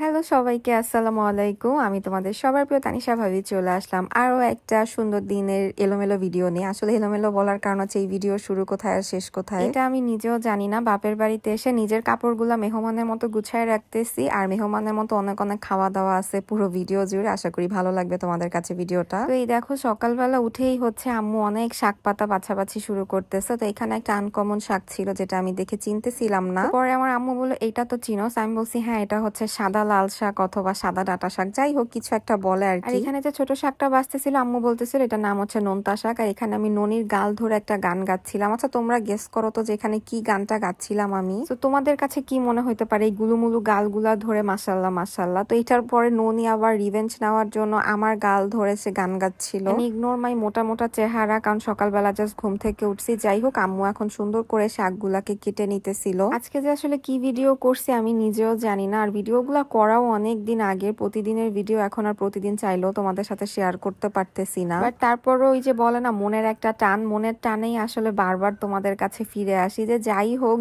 Hello সবাইকে, আসসালামু আলাইকুম। আমি তোমাদের সবার প্রিয় তানিশা ভাবি চলে আসলাম আরো একটা সুন্দর দিনের এলোমেলো ভিডিও নিয়ে। আসলে এলোমেলো বলার কারণ হচ্ছে এই ভিডিও শুরু কোথায় আর শেষ কোথায় এটা আমি নিজেও জানি না। বাপের বাড়িতে এসে নিজের কাপড়গুলা মেহমানের মতো গুছায় রাখতেছি, আর মেহমানের মতো অনেক অনেক খাওয়া দাওয়া আছে পুরো ভিডিও জুড়ে। আশা করি ভালো লাগবে তোমাদের কাছে ভিডিওটা। তো এই দেখো, সকালবেলা উঠেই হচ্ছে আম্মু অনেক শাক পাতা বাছাবাছি শুরু করতেছে। তো এখানে একটা আনকমন শাক ছিল যেটা আমি দেখে চিনতেছিলাম না। পরে আমার আম্মু বললো এইটা তো চিনোস। আমি বলছি হ্যাঁ, এটা হচ্ছে সাদা লাল শাক অথবা সাদা ডাঁটা শাক, যাই হোক কিছু একটা বলে আর কি। এখানে যে ছোট শাকটা বাঁচতেছিল আম্মু বলতেছিল এটার নাম হচ্ছে নোনতা শাক। আর এখানে আমি ননির গাল ধরে একটা গান গাচ্ছিলাম। আচ্ছা তোমরা গেস করো তো যে এখানে কি গানটা গাচ্ছিলাম আমি। তো তোমাদের কাছে কি মনে হইতে পারে এই গুলুমুলু গালগুলা ধরে মাশাল্লাহ মাশাল্লাহ। তো এটার পরে ননি আবার রিভেঞ্জ নেওয়ার জন্য আমার গাল ধরে সে গান গাচ্ছিল। ইগনোর মাই মোটা মোটা চেহারা, কারণ সকালবেলা জাস্ট ঘুম থেকে উঠছি। যাই হোক আম্মু এখন সুন্দর করে শাকগুলাকে কেটে নিতেছিল। আজকে যে আসলে কি ভিডিও করছি আমি নিজেও জানি না, আর ভিডিওগুলা করাও অনেক দিন আগে। প্রতিদিনের ভিডিও এখন আর প্রতিদিন চাইলেও তোমাদের সাথে শেয়ার করতে পারতেছি না। বাট তারপরও ওই যে বলে না মনের একটা টান, মনের টানেই আসলে বারবার তোমাদের কাছে ফিরে আসি যে যাই হোক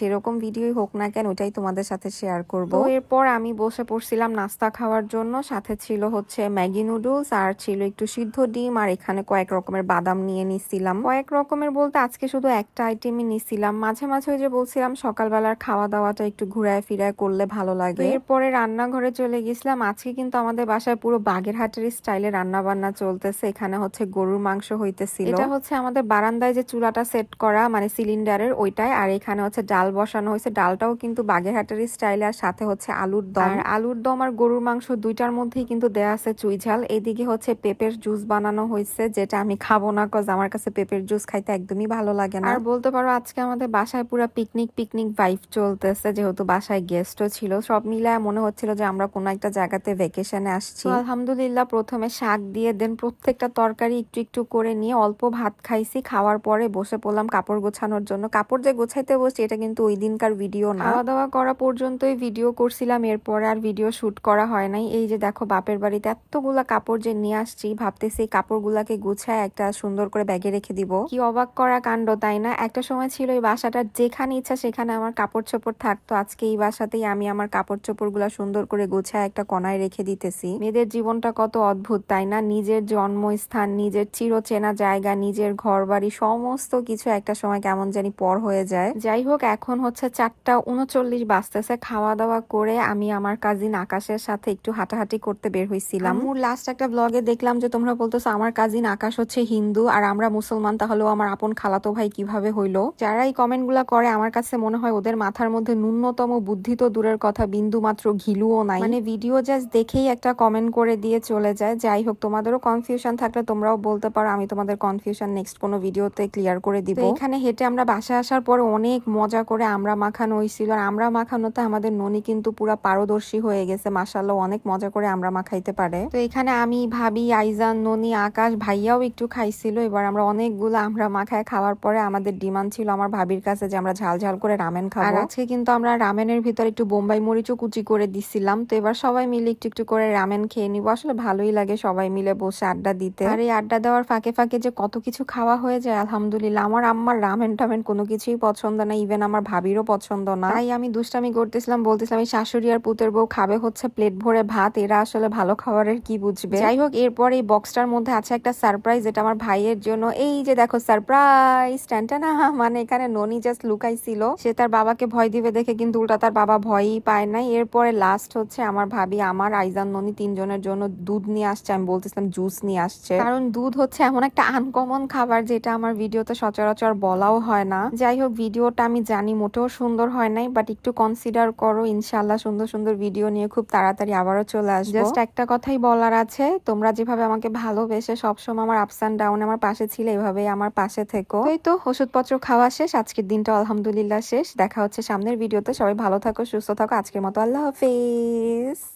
যেরকম ভিডিওই হোক না কেন ওটাই তোমাদের সাথে শেয়ার করব। এরপর আমি বসে পড়ছিলাম নাস্তা খাওয়ার জন্য। সাথে ছিল হচ্ছে ম্যাগি নুডলস, আর ছিল একটু সিদ্ধ ডিম, আর এখানে কয়েক রকমের বাদাম নিয়ে নিছিলাম। কয়েক রকমের বলতে আজকে শুধু একটা আইটেমই নিছিলাম। মাঝে মাঝে ওই যে বলছিলাম সকালবেলার খাওয়া দাওয়াটা একটু ঘুরায় ফিরায় করলে ভালো লাগে। এরপরে রান্নাঘরে চলে গেছিলাম। আজকে কিন্তু আমাদের বাসায় পুরো বাগেরহাটের স্টাইলে রান্না বান্না চলতেছে। এখানে হচ্ছে গরুর মাংস হইতেছিল। এটা হচ্ছে আমাদের বারান্দায় যে চুলাটা সেট করা মানে সিলিন্ডারের ওইটাই। আর এখানে হচ্ছে ডাল বসানো হয়েছে, ডালটাও কিন্তু বাগেরহাটের স্টাইলে, আর সাথে হচ্ছে আলুর দম। আর আলুর দম আর গরুর মাংস দুইটার মধ্যেই কিন্তু দেয়া আছে চুই ঝাল। এদিকে হচ্ছে পেঁপের জুস বানানো হয়েছে, যেটা আমি খাবো না কজ আমার কাছে পেঁপের জুস খাইতে একদমই ভালো লাগে না। আর বলতে পারো আজকে আমাদের বাসায় পুরো পিকনিক পিকনিক ভাইব চলতেছে, যেহেতু বাসায় গেস্টও ছিল। সব মিলায় মনে হচ্ছিল যে আমরা কোনো একটা জায়গাতে ভ্যাকেশনে আসছি। আলহামদুলিল্লাহ প্রথমে শাক দিয়ে দেন প্রত্যেকটা তরকারি একটু একটু করে নিয়ে অল্প ভাত খাইছি। খাওয়ার পরে বসে পড়লাম কাপড় গোছানোর জন্য। কাপড় যে গোছাইতে বসছি এটা কিন্তু ওই দিনকার ভিডিও না, খাওয়া দাওয়া করা পর্যন্তই ভিডিও করছিলাম। এরপরে আর ভিডিও শুট করা হয় নাই। এই যে দেখো বাপের বাড়িতে এতগুলা কাপড় যে নিয়ে আসছি, ভাবতেছি কাপড়গুলাকে গুছায় একটা সুন্দর করে ব্যাগে রেখে দিব। কি অবাক করা কাণ্ড তাই না? একটা সময় ছিল এই বাসাটা যেখানে ইচ্ছা সেখানে আমার কাপড় চোপড় থাকতো। আজকে এই বাসাতেই আমি আমার কাপড় চোপড় গুলা সুন্দর করে গোছায় একটা কোনায় রেখে দিতেছি। মেয়েদের জীবনটা কত অদ্ভুত তাই না? নিজের জন্মস্থান, নিজের চিরচেনা জায়গা, নিজের ঘর বাড়ি সমস্ত কিছু একটা সময় কেমন জানি পর হয়ে যায়। যাই হোক এখন হচ্ছে 4:39 বাজতেছে। খাওয়া দাওয়া করে আমি আমার কাজিন আকাশের সাথে একটু হাঁটাহাঁটি করতে বের হইছিলাম। লাস্ট একটা ব্লগে দেখলাম যে তোমরা বলতেছো আমার কাজিন আকাশ হচ্ছে হিন্দু আর আমরা মুসলমান, তাহলেও আমার আপন খালাতো ভাই কিভাবে হইলো? যারা এই কমেন্ট গুলা করে আমার কাছে মনে হয় ওদের মাথার মধ্যে ন্যূনতম বুদ্ধি তো দূরের কথা, বিন্দু মাত্র ঘিলুও নাই। মানে ভিডিও জাস্ট দেখেই একটা কমেন্ট করে দিয়ে চলে যায়। যাই হোক তোমাদেরও কনফিউশন থাকলে তোমরাও বলতে পারো, আমি তোমাদের কনফিউশন নেক্সট কোনো ভিডিওতে ক্লিয়ার করে দিব। এখানে হেঁটে আমরা বাসায় আসার পরে অনেক মজা করে আমরা মাখানো হয়েছিল, আর আমরা মাখানোতে আমাদের ননি কিন্তু পুরা পারদর্শী হয়ে গেছে মাশাআল্লাহ, অনেক মজা করে আমরা মাখাইতে পারে। তো এখানে আমি ভাবি, আইজান, ননি, আকাশ, ভাইয়াও একটু খাইছিল। এবার আমরা অনেকগুলো আমরা মাখায় খাওয়ার পরে আমাদের ডিমান্ড ছিল আমার ভাবির কাছে যে আমরা ঝাল ঝাল করে রামেন খাবো। আর আজকে কিন্তু আমরা রামেনের ভিতরে একটু বোম্বাই মরিচও কুচি করে দিছিলাম। তো এবার সবাই মিলে একটু একটু করে রামেন খেয়ে নিবো। আসলে ভালোই লাগে সবাই মিলে বসে আড্ডা দিতে। আর এই আড্ডা দেওয়ার ফাঁকে ফাঁকে যে কত কিছু খাওয়া হয়ে যায় আলহামদুলিল্লাহ। আমার আম্মার রামেন টামেন কোনো কিছুই পছন্দ না, ইভেন আমার ভাবিরও পছন্দ না। তাই আমি দুষ্টামি করতেছিলাম, বলতেছিলাম এই শাশুড়ি আর পুতের বউ খাবে হচ্ছে প্লেট ভরে ভাত, এরা আসলে ভালো খাবারের কি বুঝবে। যাই হোক এরপর এই বক্সটার মধ্যে আছে একটা সারপ্রাইজ, এটা আমার ভাইয়ের জন্য। এই যে দেখো সারপ্রাইজ টানটানা, মানে এখানে ননি জাস্ট লুকাইছিল। সে তার বাবাকে ভয় দিবে দেখে কিন্তু উল্টা তার বাবা ভয়ই পায় নাই। এরপরে লাস্ট হচ্ছে আমার ভাবি আমার আইজান ননি তিনজনের জন্য দুধ নিয়ে আসছে। আমি বলতেছিলাম জুস নিয়ে আসছে, কারণ দুধ হচ্ছে এমন একটা আনকমন খাবার যেটা আমার ভিডিওতে সচরাচর বলাও হয় না। যাই হোক ভিডিওটা আমি জানি মোটেও সুন্দর হয় নাই, বাট একটু কনসিডার করো। ইনশাল্লাহ সুন্দর সুন্দর ভিডিও নিয়ে খুব তাড়াতাড়ি আবারও চলে আসবো। জাস্ট একটা কথাই বলার আছে, তোমরা যেভাবে আমাকে ভালোবেসে সবসময় আমার আপস অ্যান্ড ডাউন আমার পাশে ছিলে, এভাবেই আমার পাশে থেকো। এই তো ওষুধপত্র খাওয়া শেষ, আজকের দিনটা আলহামদুলিল্লাহ শেষ। দেখা হচ্ছে সামনের ভিডিওতে। সবাই ভালো থাকো, সুস্থ থাকো। আজকের মতো আল্লাহ হাফেজ।